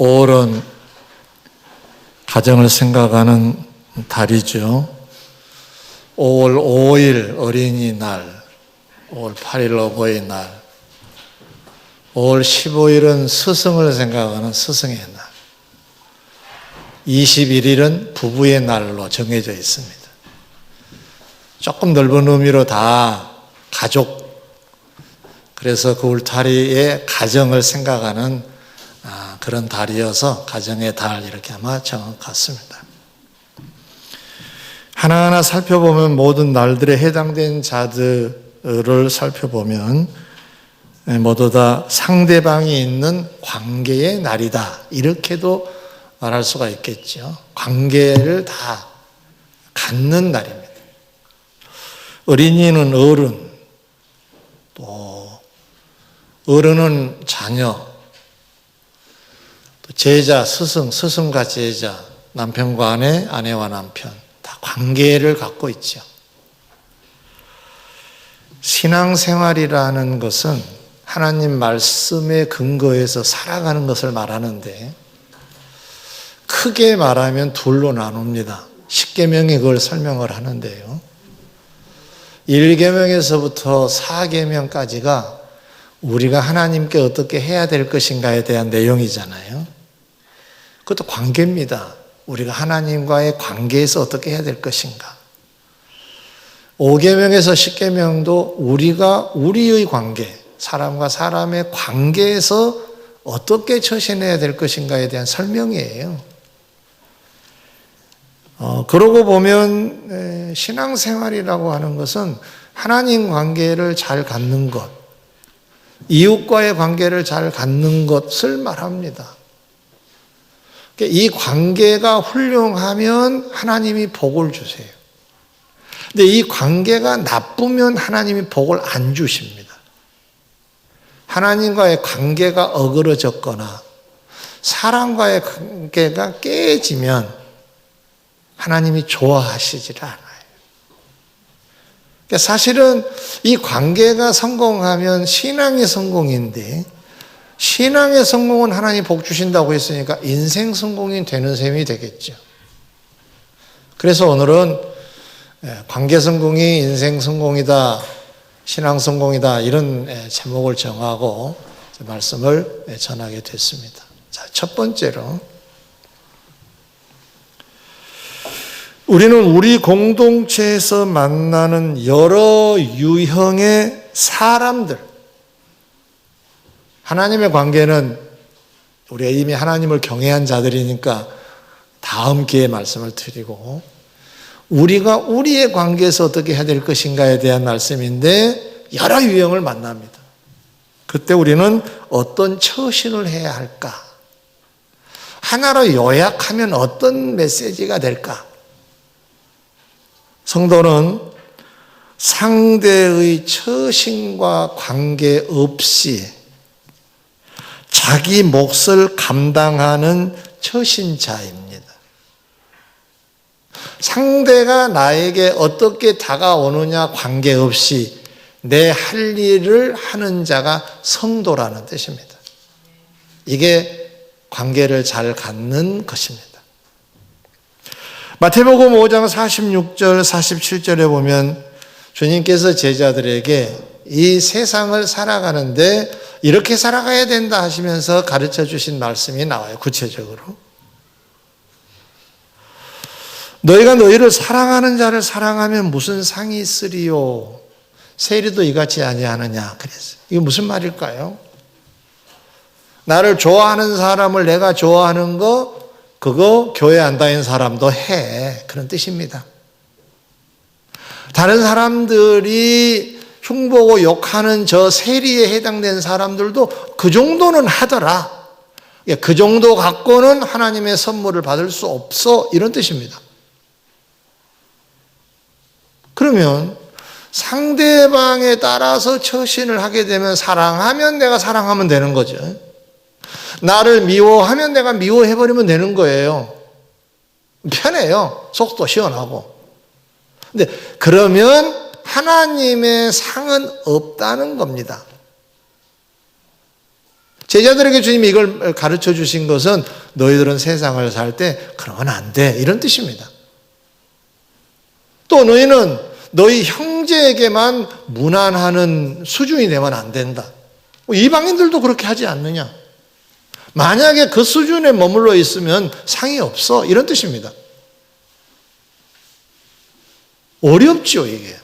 5월은 가정을 생각하는 달이죠. 5월 5일 어린이날, 5월 8일 어버이날, 5월 15일은 스승을 생각하는 스승의 날, 21일은 부부의 날로 정해져 있습니다. 조금 넓은 의미로 다 가족, 그래서 그 울타리의 가정을 생각하는 그런 달이어서 가정의 달 이렇게 아마 정확했습니다. 하나하나 살펴보면 모든 날들에 해당된 자들을 살펴보면 모두 다 상대방이 있는 관계의 날이다, 이렇게도 말할 수가 있겠죠. 관계를 다 갖는 날입니다. 어린이는 어른, 또 어른은 자녀, 또 제자, 스승, 스승과 제자, 남편과 아내, 아내와 남편, 다 관계를 갖고 있죠. 신앙생활이라는 것은 하나님 말씀에 근거해서 살아가는 것을 말하는데, 크게 말하면 둘로 나눕니다. 십계명이 그걸 설명을 하는데요. 1계명에서부터 4계명까지가 우리가 하나님께 어떻게 해야 될 것인가에 대한 내용이잖아요. 그것도 관계입니다. 우리가 하나님과의 관계에서 어떻게 해야 될 것인가. 5계명에서 10계명도 우리가 우리의 관계, 사람과 사람의 관계에서 어떻게 처신해야 될 것인가에 대한 설명이에요. 그러고 보면 신앙생활이라고 하는 것은 하나님 관계를 잘 갖는 것, 이웃과의 관계를 잘 갖는 것을 말합니다. 이 관계가 훌륭하면 하나님이 복을 주세요. 근데 이 관계가 나쁘면 하나님이 복을 안 주십니다. 하나님과의 관계가 어그러졌거나 사람과의 관계가 깨지면 하나님이 좋아하시질 않아요. 그러니까 사실은 이 관계가 성공하면 신앙의 성공인데, 신앙의 성공은 하나님 복 주신다고 했으니까 인생 성공이 되는 셈이 되겠죠. 그래서 오늘은 관계 성공이 인생 성공이다, 신앙 성공이다, 이런 제목을 정하고 말씀을 전하게 됐습니다. 자, 첫 번째로 우리는 우리 공동체에서 만나는 여러 유형의 사람들, 하나님의 관계는 우리가 이미 하나님을 경외한 자들이니까 다음 기회에 말씀을 드리고, 우리가 우리의 관계에서 어떻게 해야 될 것인가에 대한 말씀인데 여러 유형을 만납니다. 그때 우리는 어떤 처신을 해야 할까? 하나로 요약하면 어떤 메시지가 될까? 성도는 상대의 처신과 관계없이 자기 몫을 감당하는 처신자입니다. 상대가 나에게 어떻게 다가오느냐 관계없이 내 할 일을 하는 자가 성도라는 뜻입니다. 이게 관계를 잘 갖는 것입니다. 마태복음 5장 46절, 47절에 보면 주님께서 제자들에게 이 세상을 살아가는데 이렇게 살아가야 된다 하시면서 가르쳐 주신 말씀이 나와요. 구체적으로. 너희가 너희를 사랑하는 자를 사랑하면 무슨 상이 있으리요? 세리도 이같이 아니하느냐. 그랬어요. 이게 무슨 말일까요? 나를 좋아하는 사람을 내가 좋아하는 거, 그거 교회 안 다니는 사람도 해. 그런 뜻입니다. 다른 사람들이 흉보고 욕하는 저 세리에 해당된 사람들도 그 정도는 하더라. 그 정도 갖고는 하나님의 선물을 받을 수 없어. 이런 뜻입니다. 그러면 상대방에 따라서 처신을 하게 되면 사랑하면 내가 사랑하면 되는 거죠. 나를 미워하면 내가 미워해버리면 되는 거예요. 편해요. 속도 시원하고. 근데 그러면 하나님의 상은 없다는 겁니다. 제자들에게 주님이 이걸 가르쳐 주신 것은 너희들은 세상을 살 때 그러면 안 돼, 이런 뜻입니다. 또 너희는 너희 형제에게만 무난하는 수준이 되면 안 된다. 이방인들도 그렇게 하지 않느냐. 만약에 그 수준에 머물러 있으면 상이 없어, 이런 뜻입니다. 어렵죠, 이게.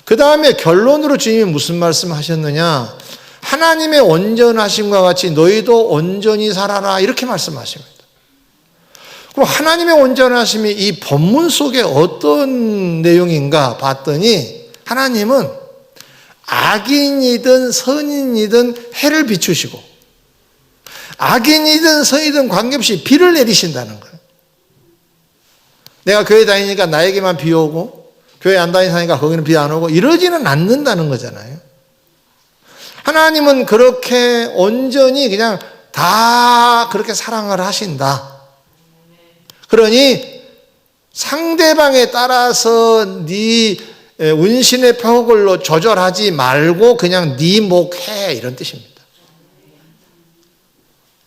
그 다음에 결론으로 주님이 무슨 말씀 하셨느냐. 하나님의 온전하심과 같이 너희도 온전히 살아라, 이렇게 말씀하십니다. 그럼 하나님의 온전하심이 이 본문 속에 어떤 내용인가 봤더니 하나님은 악인이든 선인이든 해를 비추시고 악인이든 선이든 관계없이 비를 내리신다는 거예요. 내가 교회 다니니까 나에게만 비 오고 교회 안 다니니까 거기는 비 안 오고 이러지는 않는다는 거잖아요. 하나님은 그렇게 온전히 그냥 다 그렇게 사랑을 하신다. 그러니 상대방에 따라서 네 운신의 표걸로 조절하지 말고 그냥 네 몫해, 이런 뜻입니다.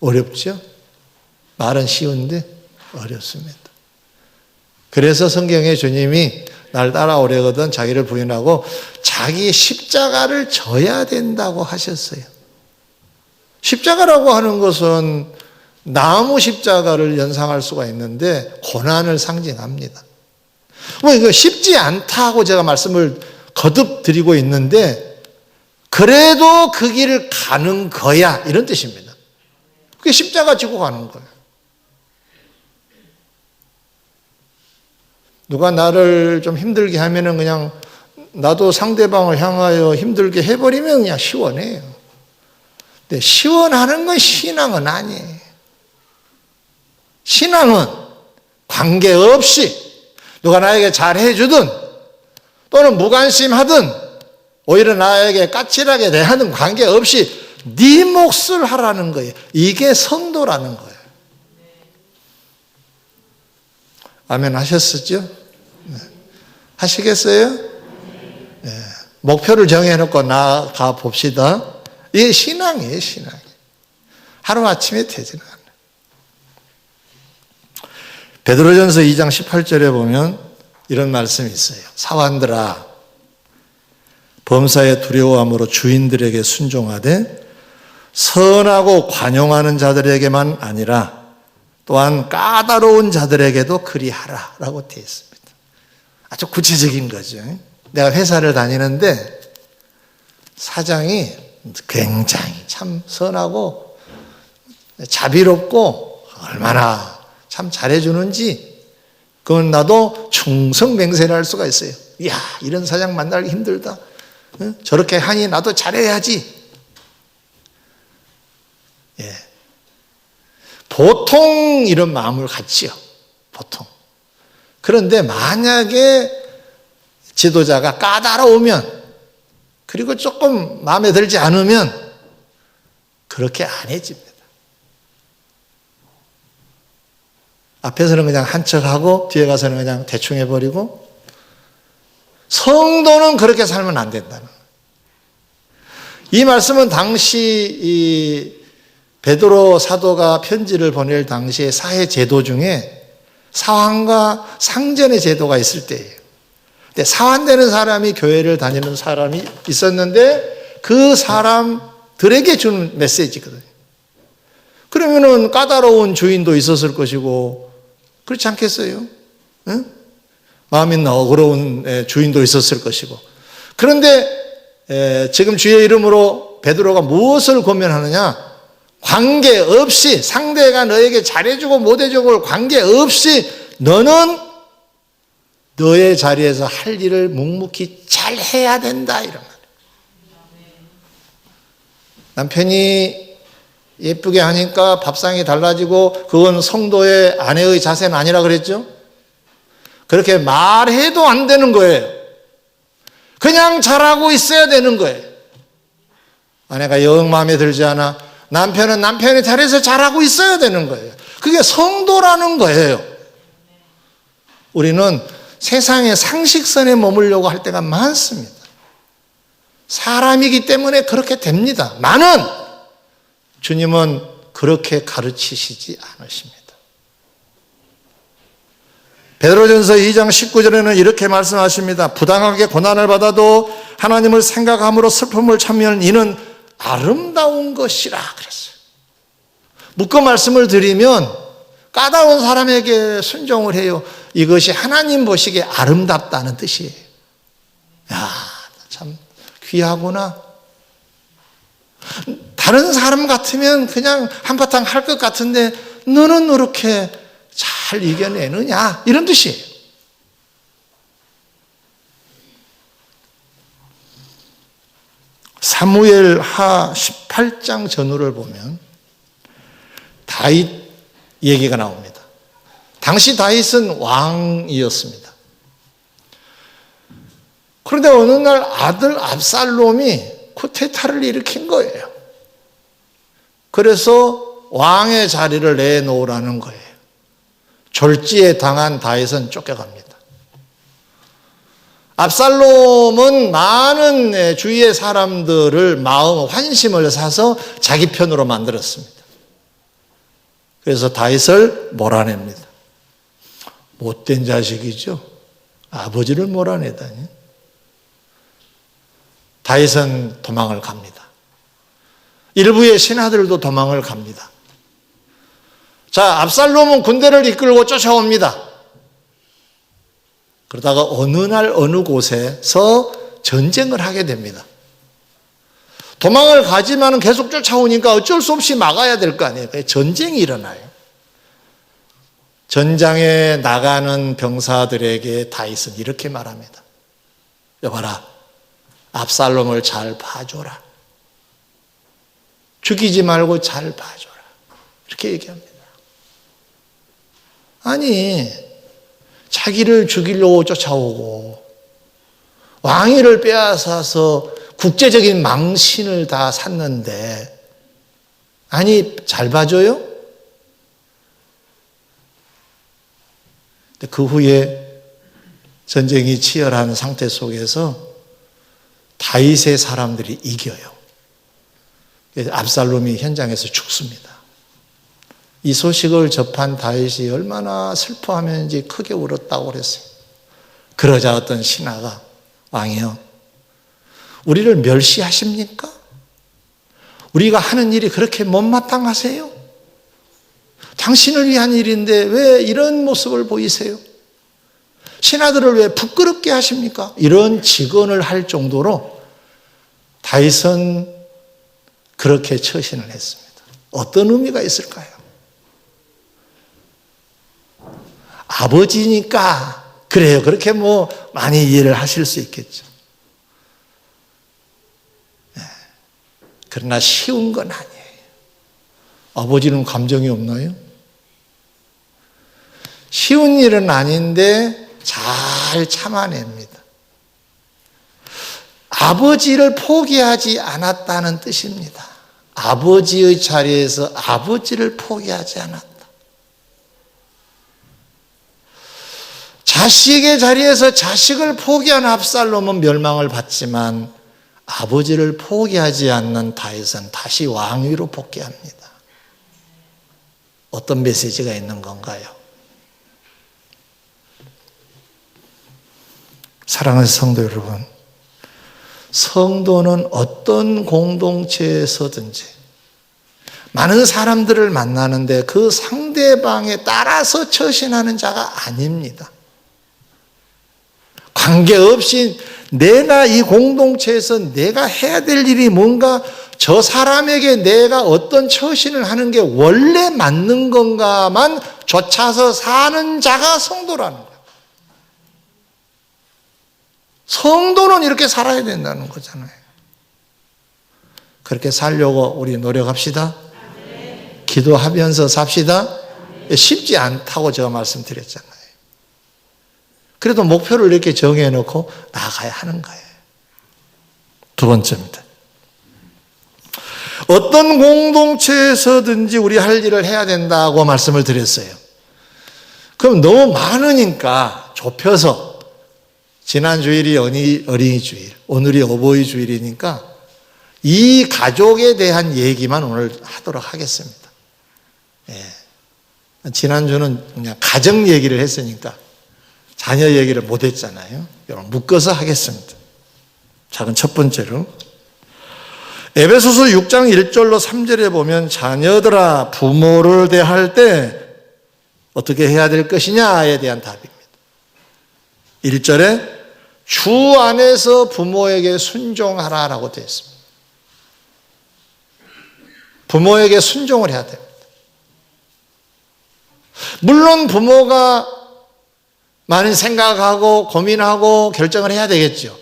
어렵죠? 말은 쉬운데 어렵습니다. 그래서 성경에 주님이 날 따라오려거든 자기를 부인하고 자기 십자가를 져야 된다고 하셨어요. 십자가라고 하는 것은 나무 십자가를 연상할 수가 있는데 고난을 상징합니다. 뭐 이거 쉽지 않다고 제가 말씀을 거듭 드리고 있는데 그래도 그 길을 가는 거야, 이런 뜻입니다. 그게 십자가 지고 가는 거예요. 누가 나를 좀 힘들게 하면은 그냥 나도 상대방을 향하여 힘들게 해버리면 그냥 시원해요. 근데 시원하는 건 신앙은 아니에요. 신앙은 관계없이 누가 나에게 잘해주든 또는 무관심하든 오히려 나에게 까칠하게 대하는 관계없이 네 몫을 하라는 거예요. 이게 성도라는 거예요. 아멘 하셨었죠? 네. 하시겠어요? 네. 목표를 정해놓고 나아가 봅시다. 이게 신앙이에요, 신앙. 하루아침에 되지는 않아요. 베드로전서 2장 18절에 보면 이런 말씀이 있어요. 사환들아, 범사에 두려워함으로 주인들에게 순종하되 선하고 관용하는 자들에게만 아니라 또한 까다로운 자들에게도 그리하라 라고 되어 있습니다. 아주 구체적인 거죠. 내가 회사를 다니는데 사장이 굉장히 참 선하고 자비롭고 얼마나 참 잘해주는지 그건 나도 충성맹세를 할 수가 있어요. 이야, 이런 사장 만나기 힘들다. 저렇게 하니 나도 잘해야지. 예. 보통 이런 마음을 갖지요. 보통. 그런데 만약에 지도자가 까다로우면 그리고 조금 마음에 들지 않으면 그렇게 안 해집니다. 앞에서는 그냥 한 척하고 뒤에 가서는 그냥 대충 해버리고 성도는 그렇게 살면 안 된다는 거예요. 이 말씀은 당시 이 베드로 사도가 편지를 보낼 당시의 사회 제도 중에 사환과 상전의 제도가 있을 때예요. 근데 사환되는 사람이 교회를 다니는 사람이 있었는데 그 사람들에게 주는 메시지거든요. 그러면은 까다로운 주인도 있었을 것이고 그렇지 않겠어요? 응? 마음 있는 어그러운 주인도 있었을 것이고. 그런데 지금 주의 이름으로 베드로가 무엇을 권면하느냐? 관계없이 상대가 너에게 잘해주고 못해주고 관계없이 너는 너의 자리에서 할 일을 묵묵히 잘 해야 된다, 이런 말이에요. 남편이 예쁘게 하니까 밥상이 달라지고 그건 성도의 아내의 자세는 아니라 그랬죠? 그렇게 말해도 안 되는 거예요. 그냥 잘하고 있어야 되는 거예요. 아내가 영 마음에 들지 않아. 남편은 남편이 잘해서 잘하고 있어야 되는 거예요. 그게 성도라는 거예요. 우리는 세상의 상식선에 머물려고 할 때가 많습니다. 사람이기 때문에 그렇게 됩니다. 나는 주님은 그렇게 가르치시지 않으십니다. 베드로전서 2장 19절에는 이렇게 말씀하십니다. 부당하게 고난을 받아도 하나님을 생각함으로 슬픔을 참으면 이는 아름다운 것이라 그랬어요. 묶어 말씀을 드리면 까다로운 사람에게 순종을 해요. 이것이 하나님 보시기에 아름답다는 뜻이에요. 야, 참 귀하구나. 다른 사람 같으면 그냥 한바탕 할 것 같은데 너는 그렇게 잘 이겨내느냐, 이런 뜻이에요. 사무엘하 18장 전후를 보면 다윗 얘기가 나옵니다. 당시 다윗은 왕이었습니다. 그런데 어느 날 아들 압살롬이 쿠데타를 일으킨 거예요. 그래서 왕의 자리를 내놓으라는 거예요. 졸지에 당한 다윗은 쫓겨갑니다. 압살롬은 많은 주위의 사람들을 마음 환심을 사서 자기 편으로 만들었습니다. 그래서 다윗을 몰아냅니다. 못된 자식이죠. 아버지를 몰아내다니. 다윗은 도망을 갑니다. 일부의 신하들도 도망을 갑니다. 자, 압살롬은 군대를 이끌고 쫓아옵니다. 그러다가 어느 날 어느 곳에서 전쟁을 하게 됩니다. 도망을 가지만 계속 쫓아오니까 어쩔 수 없이 막아야 될 거 아니에요. 전쟁이 일어나요. 전장에 나가는 병사들에게 다윗은 이렇게 말합니다. 여봐라, 압살롬을 잘 봐줘라. 죽이지 말고 잘 봐줘라. 이렇게 얘기합니다. 아니, 자기를 죽이려고 쫓아오고 왕위를 빼앗아서 국제적인 망신을 다 샀는데, 아니, 잘 봐줘요? 그 후에 전쟁이 치열한 상태 속에서 다윗의 사람들이 이겨요. 압살롬이 현장에서 죽습니다. 이 소식을 접한 다윗이 얼마나 슬퍼하면서 크게 울었다고 그랬어요. 그러자 어떤 신하가, 왕이요, 우리를 멸시하십니까? 우리가 하는 일이 그렇게 못마땅하세요? 당신을 위한 일인데 왜 이런 모습을 보이세요? 신하들을 왜 부끄럽게 하십니까? 이런 직언을 할 정도로 다윗은 그렇게 처신을 했습니다. 어떤 의미가 있을까요? 아버지니까 그래요. 그렇게 많이 이해를 하실 수 있겠죠. 네. 그러나 쉬운 건 아니에요. 아버지는 감정이 없나요? 쉬운 일은 아닌데 잘 참아냅니다. 아버지를 포기하지 않았다는 뜻입니다. 아버지의 자리에서 아버지를 포기하지 않았다. 자식의 자리에서 자식을 포기한 압살롬은 멸망을 받지만 아버지를 포기하지 않는 다윗은 다시 왕위로 복귀합니다. 어떤 메시지가 있는 건가요? 사랑하는 성도 여러분, 성도는 어떤 공동체에서든지 많은 사람들을 만나는데 그 상대방에 따라서 처신하는 자가 아닙니다. 관계없이 내가 이 공동체에서 내가 해야 될 일이 뭔가, 저 사람에게 내가 어떤 처신을 하는 게 원래 맞는 건가만 좇아서 사는 자가 성도라는 거예요. 성도는 이렇게 살아야 된다는 거잖아요. 그렇게 살려고 우리 노력합시다. 기도하면서 삽시다. 쉽지 않다고 제가 말씀드렸잖아요. 그래도 목표를 이렇게 정해놓고 나가야 하는 거예요. 두 번째입니다. 어떤 공동체에서든지 우리 할 일을 해야 된다고 말씀을 드렸어요. 그럼 너무 많으니까 좁혀서, 지난 주일이 어린이 주일, 오늘이 어버이 주일이니까 이 가족에 대한 얘기만 오늘 하도록 하겠습니다. 예. 지난주는 그냥 가정 얘기를 했으니까 자녀 얘기를 못 했잖아요. 묶어서 하겠습니다. 자, 그럼 첫 번째로 에베소서 6장 1절로 3절에 보면 자녀들아 부모를 대할 때 어떻게 해야 될 것이냐에 대한 답입니다. 1절에 주 안에서 부모에게 순종하라라고 되어 있습니다. 부모에게 순종을 해야 됩니다. 물론 부모가 많이 생각하고 고민하고 결정을 해야 되겠죠.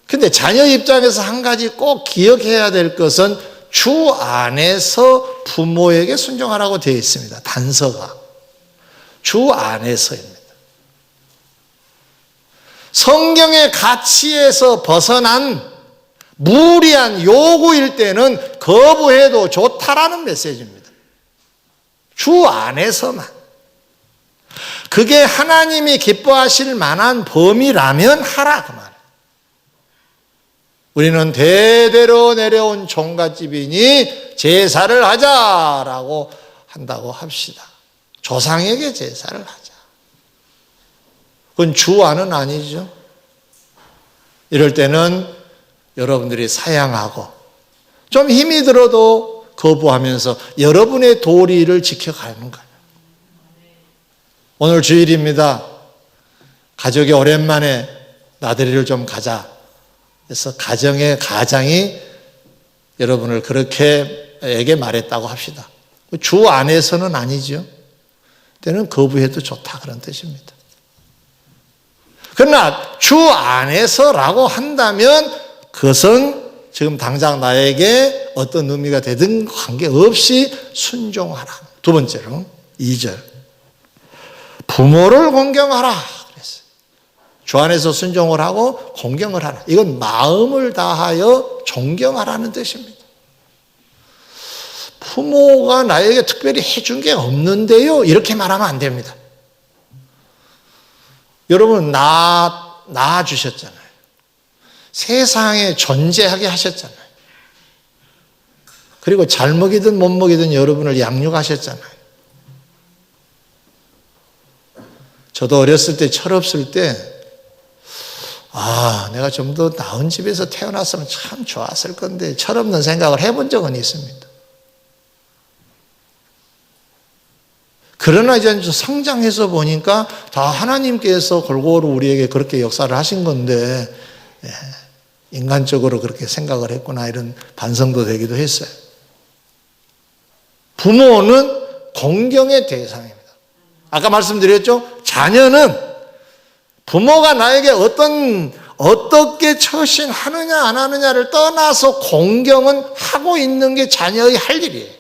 근데 자녀 입장에서 한 가지 꼭 기억해야 될 것은 주 안에서 부모에게 순종하라고 되어 있습니다. 단서가. 주 안에서입니다. 성경의 가치에서 벗어난 무리한 요구일 때는 거부해도 좋다라는 메시지입니다. 주 안에서만. 그게 하나님이 기뻐하실 만한 범위라면 하라 그 말. 우리는 대대로 내려온 종갓집이니 제사를 하자라고 한다고 합시다. 조상에게 제사를 하자. 그건 주 안은 아니죠. 이럴 때는 여러분들이 사양하고 좀 힘이 들어도 거부하면서 여러분의 도리를 지켜가는 거예요. 오늘 주일입니다. 가족이 오랜만에 나들이를 좀 가자. 그래서 가장이 여러분을 그렇게 말했다고 합시다. 주 안에서는 아니죠. 때는 거부해도 좋다 그런 뜻입니다. 그러나 주 안에서라고 한다면 그것은 지금 당장 나에게 어떤 의미가 되든 관계없이 순종하라. 두 번째로 2절 부모를 공경하라 그랬어요. 주 안에서 순종을 하고 공경을 하라. 이건 마음을 다하여 존경하라는 뜻입니다. 부모가 나에게 특별히 해준 게 없는데요 이렇게 말하면 안 됩니다. 여러분 낳아주셨잖아요. 세상에 존재하게 하셨잖아요. 그리고 잘 먹이든 못 먹이든 여러분을 양육하셨잖아요. 저도 어렸을 때 철없을 때 내가 좀 더 나은 집에서 태어났으면 참 좋았을 건데 철없는 생각을 해본 적은 있습니다. 그러나 이제 성장해서 보니까 다 하나님께서 골고루 우리에게 그렇게 역사를 하신 건데 인간적으로 그렇게 생각을 했구나 이런 반성도 되기도 했어요. 부모는 공경의 대상입니다. 아까 말씀드렸죠? 자녀는 부모가 나에게 어떻게 처신하느냐 안 하느냐를 떠나서 공경은 하고 있는 게 자녀의 할 일이에요.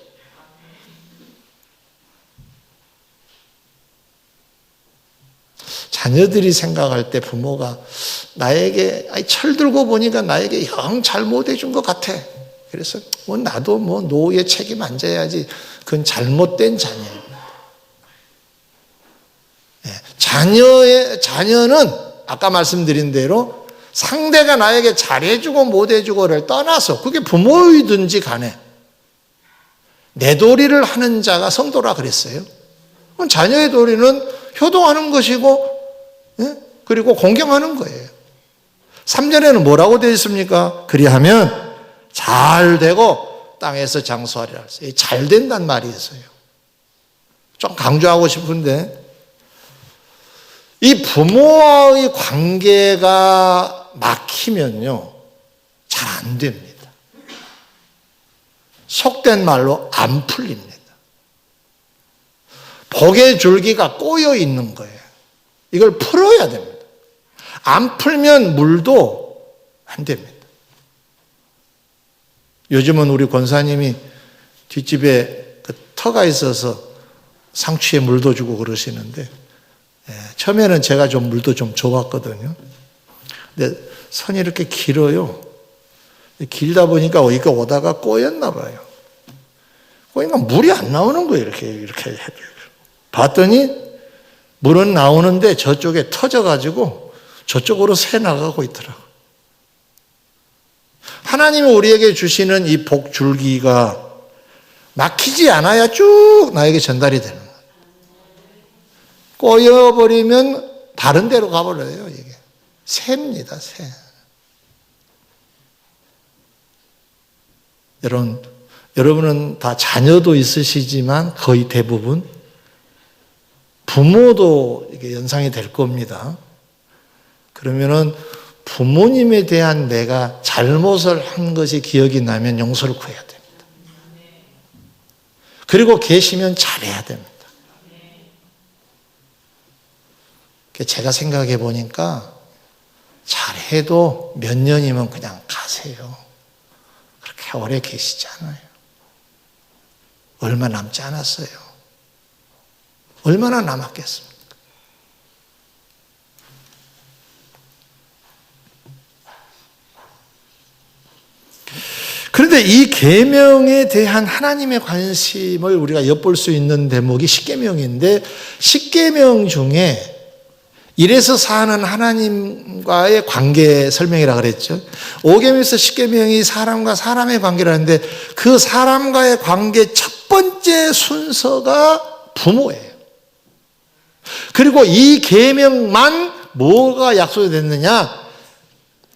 자녀들이 생각할 때 부모가 나에게 철들고 보니까 나에게 영 잘못해 준 것 같아. 그래서 나도 노후에 책임 안 져야지. 그건 잘못된 자녀예요. 자녀는 아까 말씀드린 대로 상대가 나에게 잘해주고 못해주고를 떠나서 그게 부모이든지 간에 내 도리를 하는 자가 성도라 그랬어요. 그럼 자녀의 도리는 효도하는 것이고 그리고 공경하는 거예요. 3절에는 뭐라고 되어 있습니까? 그리하면 잘 되고 땅에서 장수하리라 했어요. 잘 된다는 말이 있어요. 좀 강조하고 싶은데 이 부모와의 관계가 막히면요 잘 안 됩니다. 속된 말로 안 풀립니다. 복의 줄기가 꼬여 있는 거예요. 이걸 풀어야 됩니다. 안 풀면 물도 안 됩니다. 요즘은 우리 권사님이 뒷집에 그 터가 있어서 상추에 물도 주고 그러시는데 처음에는 제가 좀 물도 좀 줘봤거든요. 근데 선이 이렇게 길어요. 길다 보니까 이거 오다가 꼬였나 봐요. 꼬이니까 물이 안 나오는 거예요. 이렇게 봤더니 물은 나오는데 저쪽에 터져가지고 저쪽으로 새 나가고 있더라고요. 하나님이 우리에게 주시는 이 복줄기가 막히지 않아야 쭉 나에게 전달이 되는 거예요. 꼬여버리면 다른 데로 가버려요, 이게. 새입니다, 새. 여러분은 다 자녀도 있으시지만 거의 대부분 부모도 이게 연상이 될 겁니다. 그러면은 부모님에 대한 내가 잘못을 한 것이 기억이 나면 용서를 구해야 됩니다. 그리고 계시면 잘해야 됩니다. 제가 생각해 보니까 잘해도 몇 년이면 그냥 가세요. 그렇게 오래 계시지 않아요. 얼마 남지 않았어요. 얼마나 남았겠습니까? 그런데 이 계명에 대한 하나님의 관심을 우리가 엿볼 수 있는 대목이 십계명인데, 십계명 중에 이래서 사는 하나님과의 관계 설명이라고 그랬죠. 5계명에서 십계명이 사람과 사람의 관계라는데, 그 사람과의 관계 첫 번째 순서가 부모예요. 그리고 이 계명만 뭐가 약속이 됐느냐?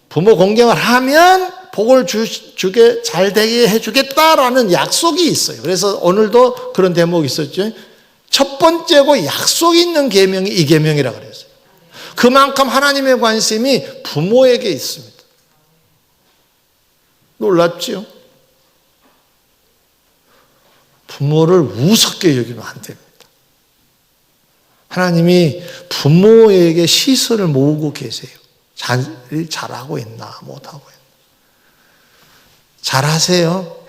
부모 공경을 하면 복을 주게 잘 되게 해주겠다라는 약속이 있어요. 그래서 오늘도 그런 대목이 있었죠. 첫 번째고 약속이 있는 계명이 이 계명이라고 그랬어요. 그만큼 하나님의 관심이 부모에게 있습니다. 놀랍지요? 부모를 우습게 여기면 안 됩니다. 하나님이 부모에게 시선을 모으고 계세요. 잘하고 있나 못하고 있나. 잘하세요.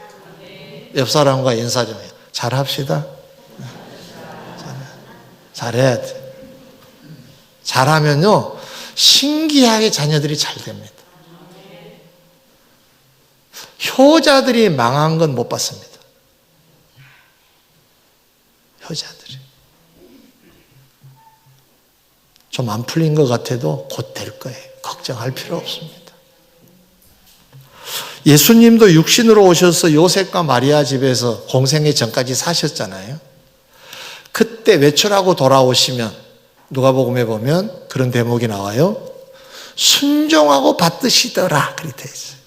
옆 사람과 인사 좀 해요. 잘합시다. 잘해야 돼. 잘하면요, 신기하게 자녀들이 잘 됩니다. 효자들이 망한 건 못 봤습니다. 효자들이. 좀 안 풀린 것 같아도 곧 될 거예요. 걱정할 필요 없습니다. 예수님도 육신으로 오셔서 요셉과 마리아 집에서 공생애 전까지 사셨잖아요. 그때 외출하고 돌아오시면 누가복음에 보면 그런 대목이 나와요. 순종하고 받드시더라, 그렇게 돼 있어요.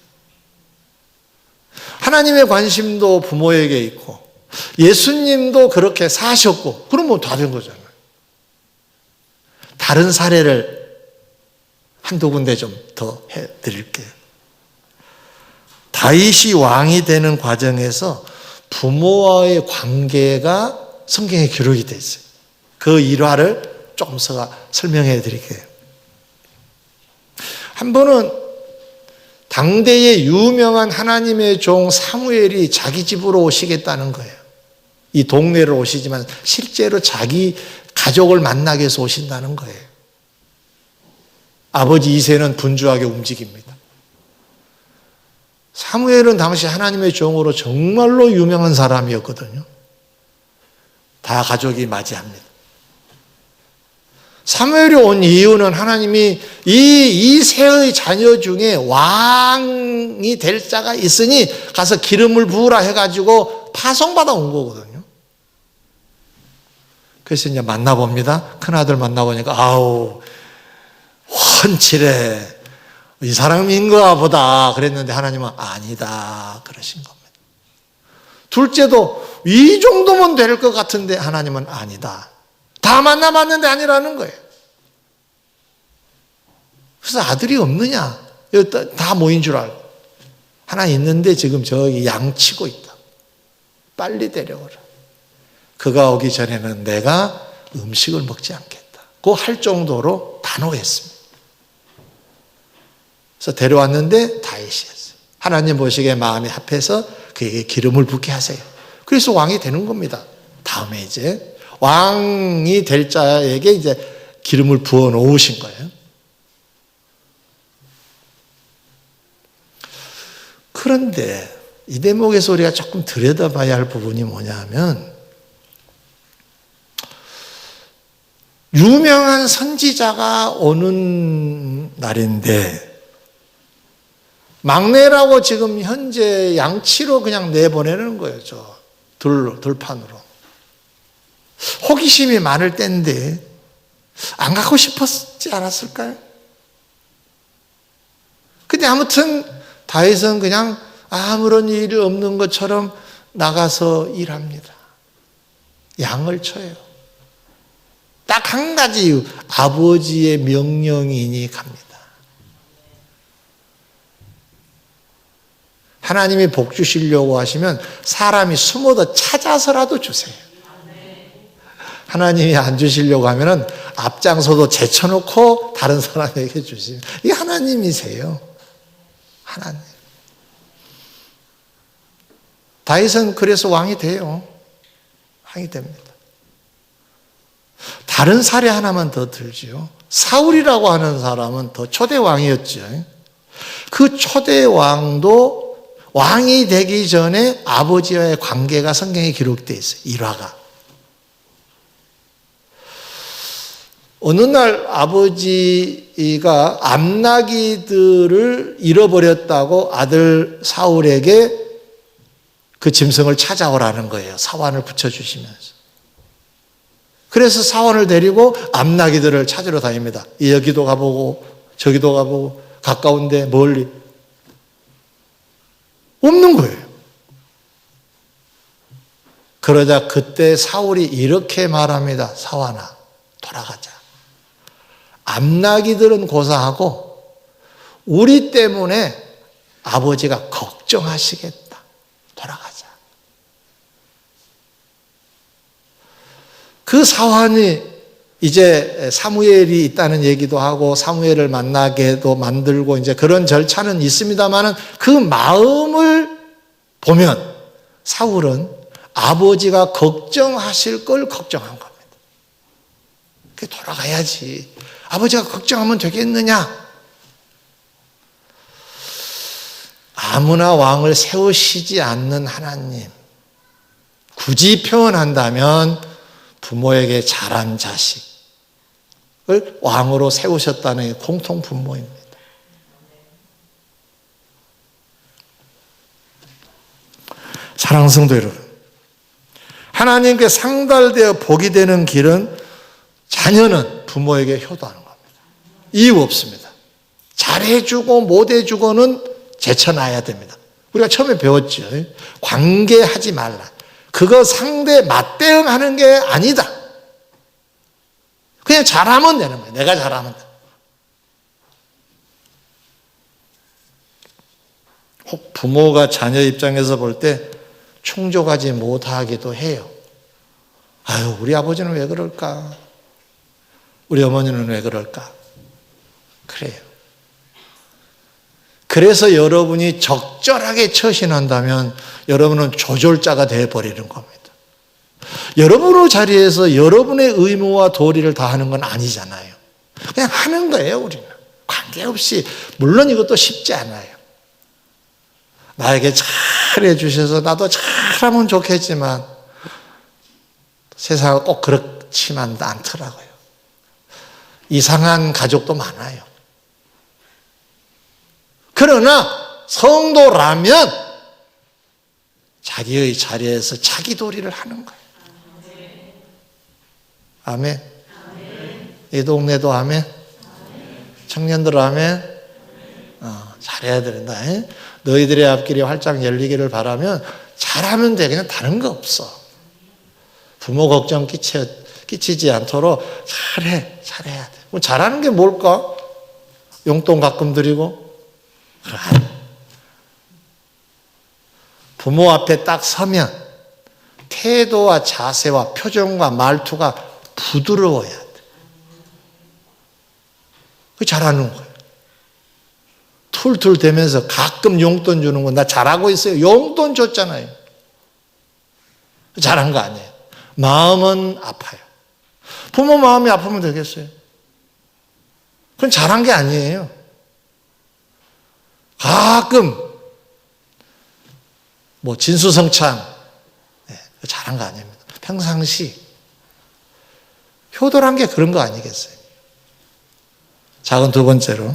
하나님의 관심도 부모에게 있고 예수님도 그렇게 사셨고, 그러면 다 된 거잖아요. 다른 사례를 한두 군데 좀 더 해드릴게요. 다윗이 왕이 되는 과정에서 부모와의 관계가 성경에 기록이 되어 있어요. 그 일화를 조금 설명해 드릴게요. 한 번은 당대의 유명한 하나님의 종 사무엘이 자기 집으로 오시겠다는 거예요. 이 동네를 오시지만 실제로 자기 가족을 만나기 위해서 오신다는 거예요. 아버지 이새는 분주하게 움직입니다. 사무엘은 당시 하나님의 종으로 정말로 유명한 사람이었거든요. 다 가족이 맞이합니다. 사무엘이 온 이유는 하나님이 이 이새의 자녀 중에 왕이 될 자가 있으니 가서 기름을 부으라 해가지고 파송받아 온 거거든요. 그래서 이제 만나봅니다. 큰아들 만나보니까 아우 훤칠해, 이 사람인가 보다 그랬는데 하나님은 아니다 그러신 겁니다. 둘째도 이 정도면 될 것 같은데 하나님은 아니다. 다 만나봤는데 아니라는 거예요. 그래서 아들이 없느냐? 다 모인 줄 알고. 하나 있는데 지금 저기 양치고 있다. 빨리 데려오라. 그가 오기 전에는 내가 음식을 먹지 않겠다. 그 할 정도로 단호했습니다. 그래서 데려왔는데 다윗이었어요. 하나님 보시기에 마음이 합해서 그에게 기름을 붓게 하세요. 그래서 왕이 되는 겁니다. 다음에 이제 왕이 될 자에게 이제 기름을 부어 놓으신 거예요. 그런데 이 대목에서 우리가 조금 들여다봐야 할 부분이 뭐냐 하면, 유명한 선지자가 오는 날인데 막내라고 지금 현재 양치로 그냥 내보내는 거예요. 저 들판으로. 호기심이 많을 때인데 안 갖고 싶었지 않았을까요? 근데 아무튼 다윗은 그냥 아무런 일이 없는 것처럼 나가서 일합니다. 양을 쳐요. 딱 한 가지 이유, 아버지의 명령이니 갑니다. 하나님이 복 주시려고 하시면 사람이 숨어서 찾아서라도 주세요. 하나님이 안 주시려고 하면은 앞장서도 제쳐놓고 다른 사람에게 주시면, 이게 하나님이세요. 하나님. 다윗은 그래서 왕이 돼요. 왕이 됩니다. 다른 사례 하나만 더 들지요. 사울이라고 하는 사람은 더 초대 왕이었죠. 그 초대 왕도 왕이 되기 전에 아버지와의 관계가 성경에 기록되어 있어요. 일화가. 어느 날 아버지가 암나기들을 잃어버렸다고 아들 사울에게 그 짐승을 찾아오라는 거예요. 사환을 붙여주시면서. 그래서 사환을 데리고 암나기들을 찾으러 다닙니다. 여기도 가보고 저기도 가보고 가까운데 멀리. 없는 거예요. 그러자 그때 사울이 이렇게 말합니다. 사환아, 돌아가자. 암나기들은 고사하고 우리 때문에 아버지가 걱정하시겠다. 돌아가자. 그 사환이 이제 사무엘이 있다는 얘기도 하고 사무엘을 만나게도 만들고 이제 그런 절차는 있습니다만은 그 마음을 보면 사울은 아버지가 걱정하실 걸 걱정한 겁니다. 그 돌아가야지. 아버지가 걱정하면 되겠느냐? 아무나 왕을 세우시지 않는 하나님. 굳이 표현한다면 부모에게 잘한 자식을 왕으로 세우셨다는 공통 분모입니다. 사랑하는 성도 여러분, 하나님께 상달되어 복이 되는 길은 자녀는 부모에게 효도하는 겁니다. 이유 없습니다. 잘해주고 못해주고는 제쳐놔야 됩니다. 우리가 처음에 배웠죠. 관계하지 말라. 그거 상대 맞대응하는 게 아니다. 그냥 잘하면 되는 거예요. 내가 잘하면 돼. 혹 부모가 자녀 입장에서 볼 때 충족하지 못하기도 해요. 아유, 우리 아버지는 왜 그럴까? 우리 어머니는 왜 그럴까? 그래요. 그래서 여러분이 적절하게 처신한다면 여러분은 조절자가 되어버리는 겁니다. 여러분의 자리에서 여러분의 의무와 도리를 다하는 건 아니잖아요. 그냥 하는 거예요, 우리는. 관계없이. 물론 이것도 쉽지 않아요. 나에게 잘해 주셔서 나도 잘하면 좋겠지만 세상은 꼭 그렇지만 않더라고요. 이상한 가족도 많아요. 그러나 성도라면 자기의 자리에서 자기 도리를 하는 거예요. 아멘. 이 동네도 아멘. 청년들 아멘. 잘해야 된다. 너희들의 앞길이 활짝 열리기를 바라면 잘하면 돼. 그냥 다른 거 없어. 부모 걱정 끼치지 않도록 잘해야 돼. 뭐 잘하는 게 뭘까? 용돈 가끔 드리고. 부모 앞에 딱 서면 태도와 자세와 표정과 말투가 부드러워야 돼. 그게 잘하는 거예요. 툴툴 대면서 가끔 용돈 주는 거 나 잘하고 있어요. 용돈 줬잖아요. 잘한 거 아니에요. 마음은 아파요. 부모 마음이 아프면 되겠어요? 그건 잘한 게 아니에요. 가끔 뭐 진수성찬 잘한 거 아닙니다. 평상시 효도란 게 그런 거 아니겠어요? 작은 두 번째로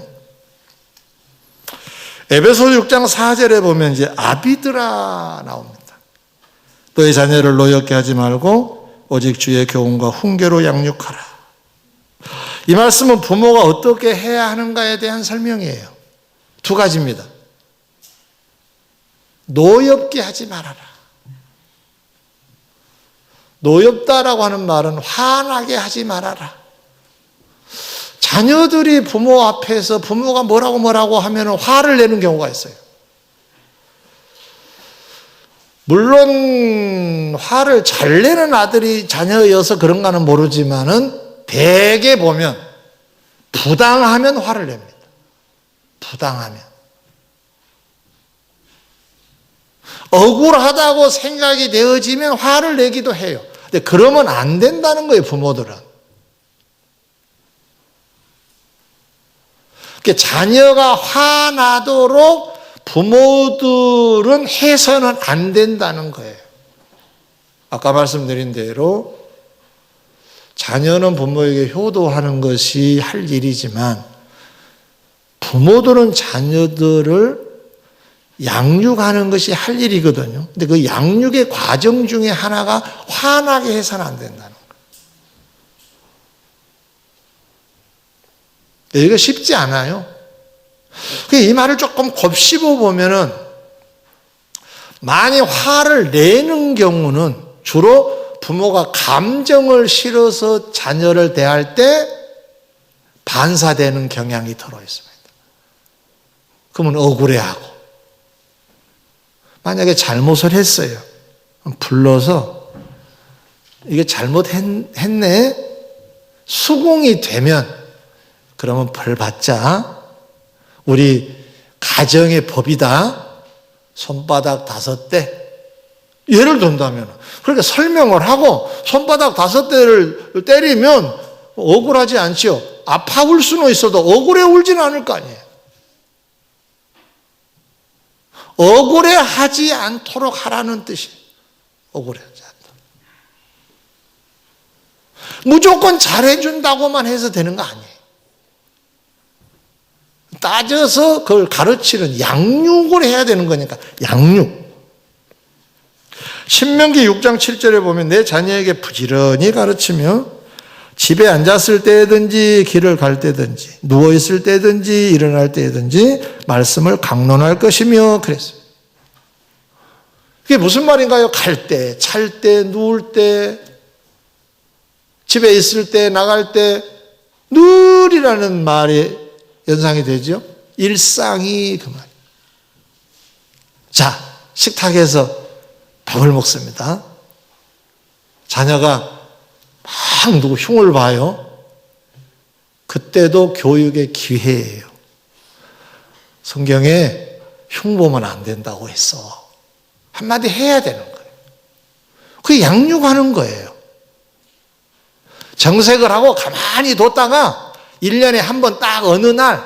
에베소 6장 4절에 보면 이제 아비들아 나옵니다. 너희 자녀를 노엽게 하지 말고 오직 주의 교훈과 훈계로 양육하라. 이 말씀은 부모가 어떻게 해야 하는가에 대한 설명이에요. 두 가지입니다. 노엽게 하지 말아라. 노엽다라고 하는 말은 화나게 하지 말아라. 자녀들이 부모 앞에서 부모가 뭐라고 하면 화를 내는 경우가 있어요. 물론 화를 잘 내는 아들이 자녀여서 그런가는 모르지만은 대개 보면 부당하면 화를 냅니다. 부당하면. 억울하다고 생각이 되어지면 화를 내기도 해요. 근데 그러면 안 된다는 거예요, 부모들은. 자녀가 화나도록 부모들은 해서는 안 된다는 거예요. 아까 말씀드린 대로 자녀는 부모에게 효도하는 것이 할 일이지만 부모들은 자녀들을 양육하는 것이 할 일이거든요. 근데 그 양육의 과정 중에 하나가 화나게 해서는 안 된다는 거예요. 이거 쉽지 않아요. 이 말을 조금 곱씹어 보면은 많이 화를 내는 경우는 주로 부모가 감정을 실어서 자녀를 대할 때 반사되는 경향이 들어 있습니다. 그러면 억울해하고 만약에 잘못을 했어요. 불러서 이게 잘못했네 수긍이 되면 그러면 벌 받자. 우리 가정의 법이다. 손바닥 5대. 예를 든다면 그렇게 설명을 하고 손바닥 5대를 때리면 억울하지 않지요. 아파 울 수는 있어도 억울해 울지는 않을 거 아니에요. 억울해하지 않도록 하라는 뜻이에요. 억울해하지 않도록. 무조건 잘해준다고만 해서 되는 거 아니에요. 따져서 그걸 가르치는 양육을 해야 되는 거니까 양육. 신명기 6장 7절에 보면 내 자녀에게 부지런히 가르치며 집에 앉았을 때든지 길을 갈 때든지 누워있을 때든지 일어날 때든지 말씀을 강론할 것이며 그랬어요. 그게 무슨 말인가요? 갈 때, 찰 때, 누울 때, 집에 있을 때, 나갈 때 늘이라는 말이 연상이 되죠? 일상이 그 말. 자, 식탁에서 밥을 먹습니다. 자녀가 막 누구 흉을 봐요. 그때도 교육의 기회예요. 성경에 흉 보면 안 된다고 했어. 한마디 해야 되는 거예요. 그게 양육하는 거예요. 정색을 하고 가만히 뒀다가 1년에 한 번 딱 어느 날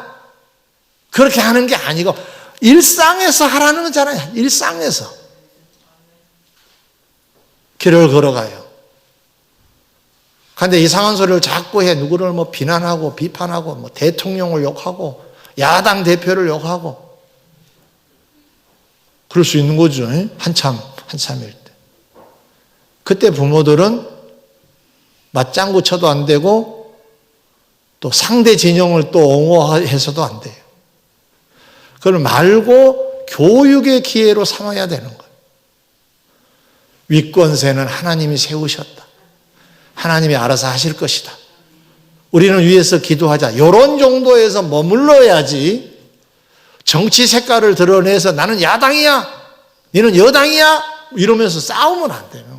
그렇게 하는 게 아니고 일상에서 하라는 거잖아요. 일상에서. 길을 걸어가요. 그런데 이상한 소리를 자꾸 해. 누구를 뭐 비난하고 비판하고 뭐 대통령을 욕하고 야당 대표를 욕하고 그럴 수 있는 거죠. 한참일 때. 그때 부모들은 맞장구 쳐도 안 되고 또 상대 진영을 또 옹호해서도 안 돼요. 그걸 말고 교육의 기회로 삼아야 되는 거예요. 윗권세는 하나님이 세우셨다. 하나님이 알아서 하실 것이다. 우리는 위에서 기도하자. 이런 정도에서 머물러야지 정치 색깔을 드러내서 나는 야당이야. 너는 여당이야. 이러면서 싸우면 안 돼요.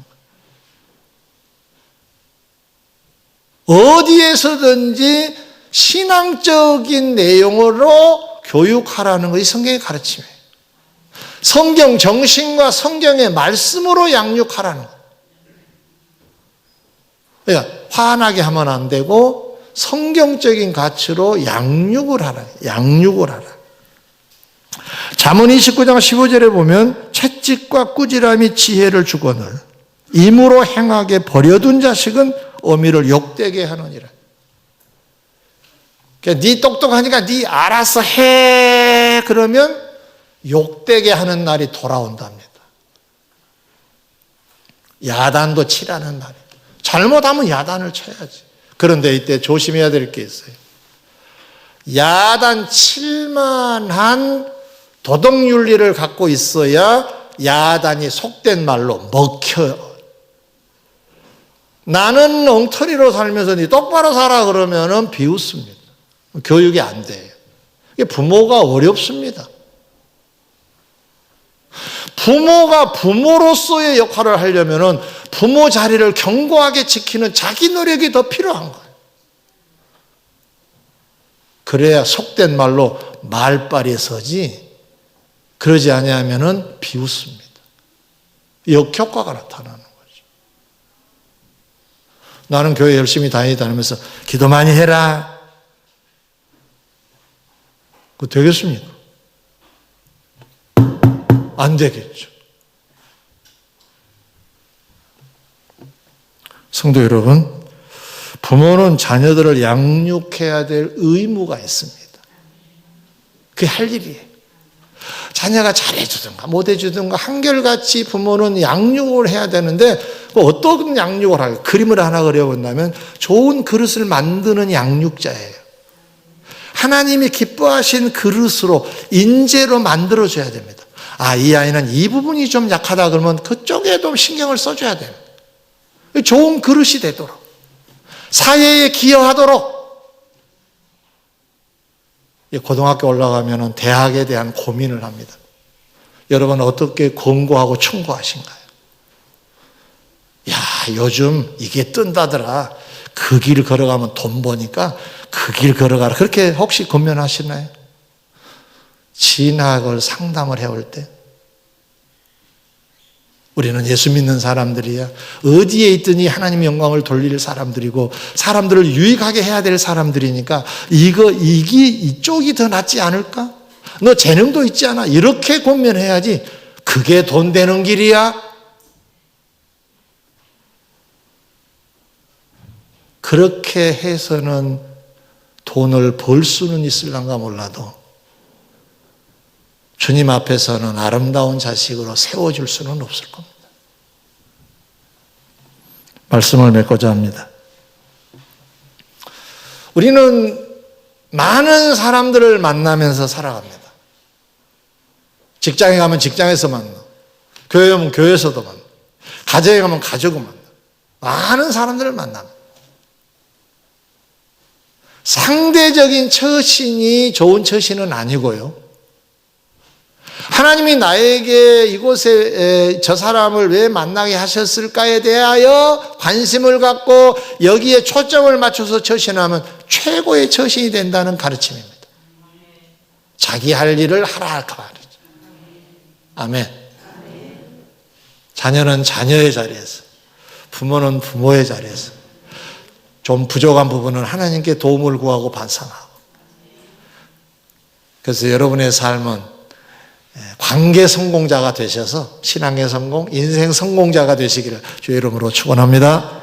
어디에서든지 신앙적인 내용으로 교육하라는 것이 성경의 가르침이에요. 성경 정신과 성경의 말씀으로 양육하라는 거예요. 그러니까 화나게 하면 안 되고 성경적인 가치로 양육을 하라. 양육을 하라. 잠언 29장 15절에 보면 채찍과 꾸지람이 지혜를 주거늘 임으로 행하게 버려둔 자식은 어미를 욕되게 하느니라. 그러니까 네 똑똑하니까 네 알아서 해. 그러면 욕되게 하는 날이 돌아온답니다. 야단도 치라는 날이. 잘못하면 야단을 쳐야지. 그런데 이때 조심해야 될 게 있어요. 야단 칠만한 도덕윤리를 갖고 있어야 야단이 속된 말로 먹혀요. 나는 엉터리로 살면서 니 똑바로 살아 그러면은 비웃습니다. 교육이 안 돼요. 부모가 어렵습니다. 부모가 부모로서의 역할을 하려면은 부모 자리를 견고하게 지키는 자기 노력이 더 필요한 거예요. 그래야 속된 말로 말빨이 서지, 그러지 아니하면은 비웃습니다. 역효과가 나타나는 거죠. 나는 교회 열심히 다니면서 기도 많이 해라. 그거 되겠습니까? 안 되겠죠. 성도 여러분, 부모는 자녀들을 양육해야 될 의무가 있습니다. 그게 할 일이에요. 자녀가 잘해주든가 못해주든가 한결같이 부모는 양육을 해야 되는데 어떤 양육을 할까요? 그림을 하나 그려본다면 좋은 그릇을 만드는 양육자예요. 하나님이 기뻐하신 그릇으로 인재로 만들어줘야 됩니다. 이 아이는 이 부분이 좀 약하다 그러면 그쪽에도 신경을 써줘야 돼요. 좋은 그릇이 되도록, 사회에 기여하도록. 고등학교 올라가면 대학에 대한 고민을 합니다. 여러분 어떻게 권고하고 충고하신가요? 야, 요즘 이게 뜬다더라. 그 길 걸어가면 돈 버니까 그 길 걸어가라. 그렇게 혹시 권면하시나요? 진학을 상담을 해올 때 우리는 예수 믿는 사람들이야. 어디에 있든지 하나님의 영광을 돌릴 사람들이고 사람들을 유익하게 해야 될 사람들이니까 이쪽이 더 낫지 않을까? 너 재능도 있지 않아? 이렇게 권면해야지. 그게 돈 되는 길이야? 그렇게 해서는 돈을 벌 수는 있을런가 몰라도 주님 앞에서는 아름다운 자식으로 세워줄 수는 없을 겁니다. 말씀을 맺고자 합니다. 우리는 많은 사람들을 만나면서 살아갑니다. 직장에 가면 직장에서 만나, 교회에 가면 교회에서도 만나, 가정에 가면 가족을 만나, 많은 사람들을 만납니다. 상대적인 처신이 좋은 처신은 아니고요. 하나님이 나에게 이곳에 저 사람을 왜 만나게 하셨을까에 대하여 관심을 갖고 여기에 초점을 맞춰서 처신하면 최고의 처신이 된다는 가르침입니다. 자기 할 일을 하라 그 말이죠. 아멘. 자녀는 자녀의 자리에서, 부모는 부모의 자리에서 좀 부족한 부분은 하나님께 도움을 구하고 반성하고. 그래서 여러분의 삶은 관계 성공자가 되셔서 신앙의 성공, 인생 성공자가 되시기를 주의 이름으로 축원합니다.